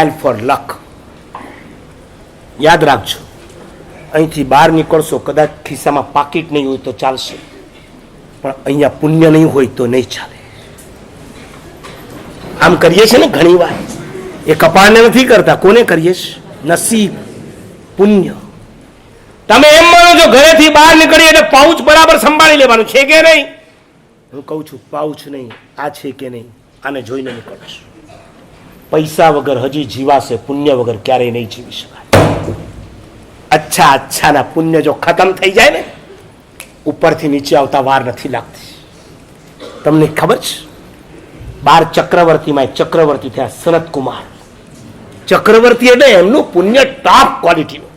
L four લક. યાદ રાખજો, અહીંથી બહાર નીકળશો કદાચ ખિસ્સામાં પાકીટ નહીં હોય તો ચાલશે, પણ અહીંયા પુણ્ય નહીં હોય તો નહીં ચાલે. આમ કરીએ છીએ ને ઘણી વાર, એ કપાળને નથી કરતા, કોને કરીએ છીએ? નસીબ, પુણ્ય. તમે એમ માનો છો ઘરેથી બહાર નીકળીએ એટલે પાઉચ બરાબર સંભાળી લેવાનું છે કે નહીં? હું કહું છું પાઉચ નહીં, આ છે કે નહીં આને જોઈને નીકળશો. પૈસા વગર હજી જીવાશે, પુણ્ય વગર ક્યારેય નહીં જીવી શકાય. અચ્છાના પુણ્ય જો ખતમ થઈ જાય ને, ઉપરથી નીચે આવતા વાર નથી લાગતી. તમને ખબર છે, 12 ચક્રવર્તીમાં એક ચક્રવર્તી થયા, સનત કુમાર. ચક્રવર્તી એટલે એમનું પુણ્ય ટોપ ક્વોલિટીનું.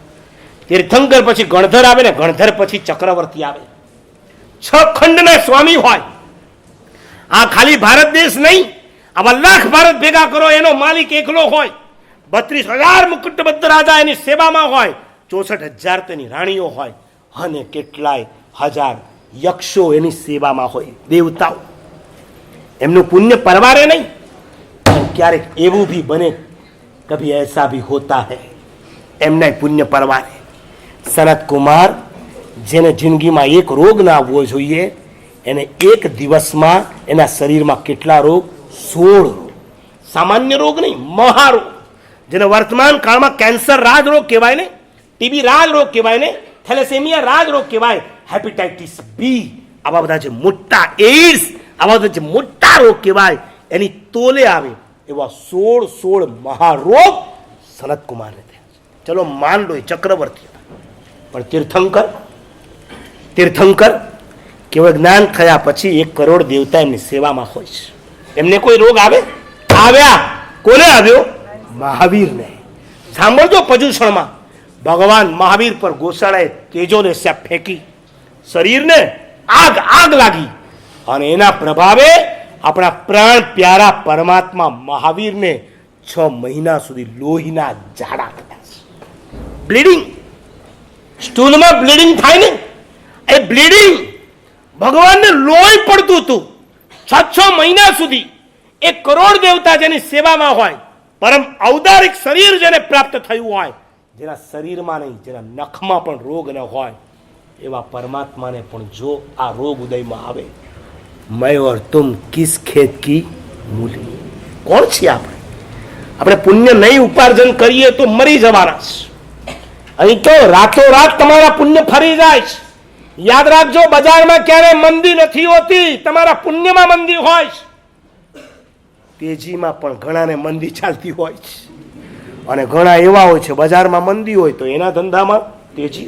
તીર્થંકર પછી ગણધર આવે ને, ગણધર પછી ચક્રવર્તી આવે. 6 ખંડના સ્વામી હોય. આ ખાલી ભારત દેશ નહીં, આવા લાખ ભારત ભેગા કરો એનો માલિક એકલો હોય. 32,000 મુકુટબદ્ધ રાજા એની સેવામાં હોય. 64,000 તેની રાણીઓ હોય, અને કેટલાય હજાર યક્ષો એની સેવામાં હોય, દેવતાઓ. એમનું પુણ્ય પરવારે નહીં. ક્યારેક એવું ભી બને, કભી એસા ભી હોતા હૈ, એમના પુણ્ય પરવારે. સનત કુમાર, જેને જિંદગીમાં એક રોગ ના આવવો જોઈએ, એને એક દિવસમાં એના શરીરમાં કેટલા રોગ? 16 રોગ. સામાન્ય રોગ નહીં, મહારોગ. જેને વર્તમાન કાળમાં કેન્સર રાજરોગ કહેવાય ને, ટીબી રાજરોગ કહેવાય ને, થેલેસેમિયા રાજરોગ કહેવાય, હેપેટાઇટિસ બી, આવા બધા જે મોટા, એઇડ્સ, આવા બધા જે મોટા રોગ કહેવાય, એની તોલે આવે એવા 16 મહારોગ સનત કુમારને થયા. ચલો માન લો એ ચક્રવર્તી હતા, પણ તીર્થંકર કેવળ જ્ઞાન થયા પછી 1 કરોડ દેવતા એમની સેવામાં હોય છે. એમને કોઈ રોગ આવ્યા? કોને આવ્યો? મહાવીરને. સાંભળજો, પર્યુષણમાં ભગવાન મહાવીર પર ગોસાળાએ તેજોને ફેંકી, શરીરને આગ લાગી, અને એના પ્રભાવે આપણા પ્રાણ પ્યારા પરમાત્મા મહાવીરને 6 મહિના સુધી લોહીના ઝાડા થયા છે. બ્લીડિંગ, સ્ટૂલમાં બ્લીડિંગ થાય ને, એ બ્લીડિંગ ભગવાનને લોહી પડતું હતું 6 મહિના સુધી. 1 કરોડ દેવતા જેની સેવામાં હોય, પરમ ઔદારિક શરીર જેને પ્રાપ્ત થયું હોય, જેના શરીરમાં નહીં, જેના નખમાં પણ રોગ ન હોય, એવા પરમાત્માને પણ જો આ રોગ ઉદયમાં આવે, मैं और तुम किस खेत की मूली. કોણ છે આપણે પુણ્ય નહીં ઉપાર્જન કરીએ તો મરી જવાના છે. અહીં તો રાતોરાત તમારા પુણ્ય ફરી જાય છે. યાદ રાખજો, બજારમાં ક્યારેય મંદી નથી હોતી, તમારા પુણ્યમાં મંદી હોય છે. તેજીમાં પણ ઘણાને મંદી ચાલતી હોય છે, અને ઘણા એવા હોય છે બજારમાં મંદી હોય તો એના ધંધામાં તેજી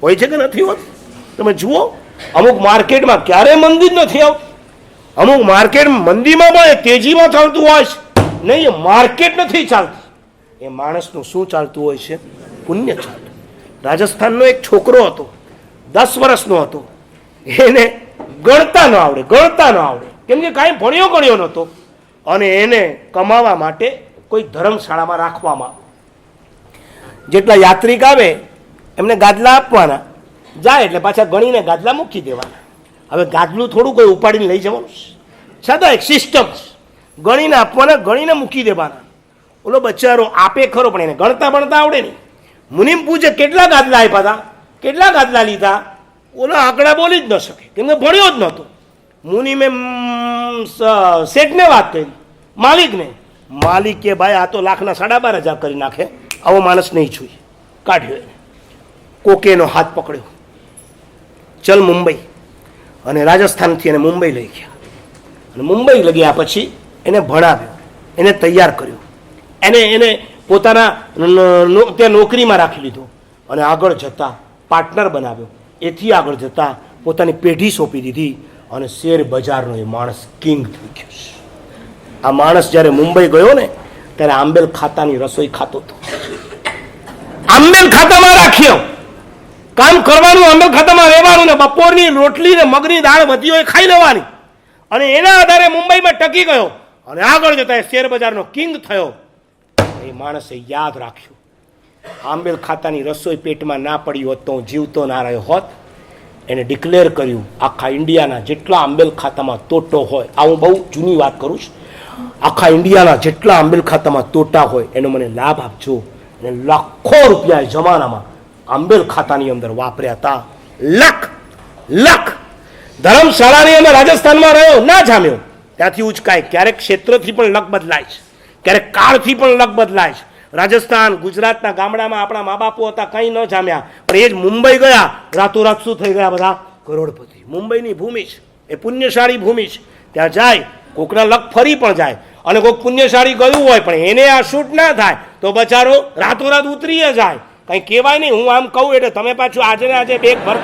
હોય છે કે નથી હોતી? તમે જુઓ, અમુક માર્કેટમાં ક્યારેય મંદી જ નથી આવતી. અમુક માર્કેટ મંદીમાં પણ તેજીમાં ચાલતું હોય છે. નહીં, એ માર્કેટ નથી ચાલતી, એ માણસનું શું ચાલતું હોય છે? પુણ્ય ચાલતું. રાજસ્થાનનો એક છોકરો હતો, 10 વર્ષનો હતો. એને ગણતા ન આવડે, કેમ કે કાંઈ ભણ્યો નહોતો, અને એને કમાવા માટે કોઈ ધર્મશાળામાં રાખવામાં. જેટલા યાત્રિક આવે એમને ગાદલા આપવાના, જાય એટલે પાછા ગણીને ગાદલા મૂકી દેવાના. હવે ગાદલું થોડું કોઈ ઉપાડીને લઈ જવાનું છે, છતાં એક સિસ્ટમ છે. ગણીને આપવાના, ગણીને મૂકી દેવાના. ઓલો બચારો આપે ખરો, પણ એને ગણતા ભણતા આવડે નહીં. મુનિમ પૂછે કેટલા ગાદલા આપ્યા હતા, કેટલા ગાદલા લીધા? ઓલો આંકડા બોલી જ ન શકે, કેમ કે ભણ્યો જ નહોતો. મુનિમે શેઠને વાત કરી, માલિકને. માલિક કે ભાઈ આ તો લાખના 12,500 કરી નાખે, આવો માણસ નહીં જોઈએ. કાઢ્યો એને, કોકેનો હાથ પકડ્યો, ચલ મુંબઈ. અને રાજસ્થાનથી એને મુંબઈ લઈ ગયા. અને મુંબઈ લઈ ગયા પછી એને ભણાવ્યો, એને તૈયાર કર્યો, એને પોતાના ત્યાં નોકરીમાં રાખી લીધો, અને આગળ જતા પાર્ટનર બનાવ્યો. એથી આગળ જતા પોતાની પેઢી સોંપી દીધી, અને શેર બજારનો એ માણસ કિંગ થઈ ગયો છે. આ માણસ જ્યારે મુંબઈ ગયો ને, ત્યારે આંબેલ ખાતાની રસોઈ ખાતો હતો. આંબેલ ખાતામાં રાખ્યો, કામ કરવાનું, આંબેલ ખાતામાં રહેવાનું, ને બપોરની રોટલી ને મગની દાળ વધી હોય ખાઈ લેવાની. અને એના આધારે મુંબઈમાં ટકી ગયો, અને આગળ જતા શેર બજારનો કિંગ થયો. એ માણસે યાદ રાખ્યું, આંબેલ ખાતાની રસોઈ પેટમાં ના પડી હોત તો હું જીવતો ના રહ્યો હોત. એને ડિક્લેર કર્યું, આખા ઇન્ડિયાના જેટલા આંબેલ ખાતામાં તોટો હોય, આ હું બહુ જૂની વાત કરું છું, આખા ઇન્ડિયાના જેટલા આંબેલ ખાતામાં તોટા હોય એનો મને લાભ આપજો. અને લાખો રૂપિયા એ જમાનામાં આંબેલ ખાતાની અંદર વાપર્યા હતા. લખ ધર્મશાળાની અંદર રાજસ્થાનમાં રહ્યો, ના જામ્યો, ત્યાંથી ઉચકાય. ક્યારેક ક્ષેત્રથી પણ લક બદલાય છે, ક્યારેક કાળથી પણ લક બદલાય છે. રાજસ્થાન, ગુજરાતના ગામડામાં આપણા મા બાપો હતા, કંઈ ન જામ્યા, પણ એ જ મુંબઈ ગયા, રાતોરાત શું થઈ ગયા બધા? કરોડપતિ. મુંબઈની ભૂમિ છે, એ પુણ્યશાળી ભૂમિ છે. ત્યાં જાય, કોકના લક ફરી પણ જાય, અને કોઈક પુણ્યશાળી ગયું હોય પણ એને આ શૂટ ના થાય તો બચારો રાતોરાત ઉતરી જાય. કંઈ કહેવાય નહીં. હું આમ કહું એટલે તમે પાછું આજે ને આજે બેગ ભર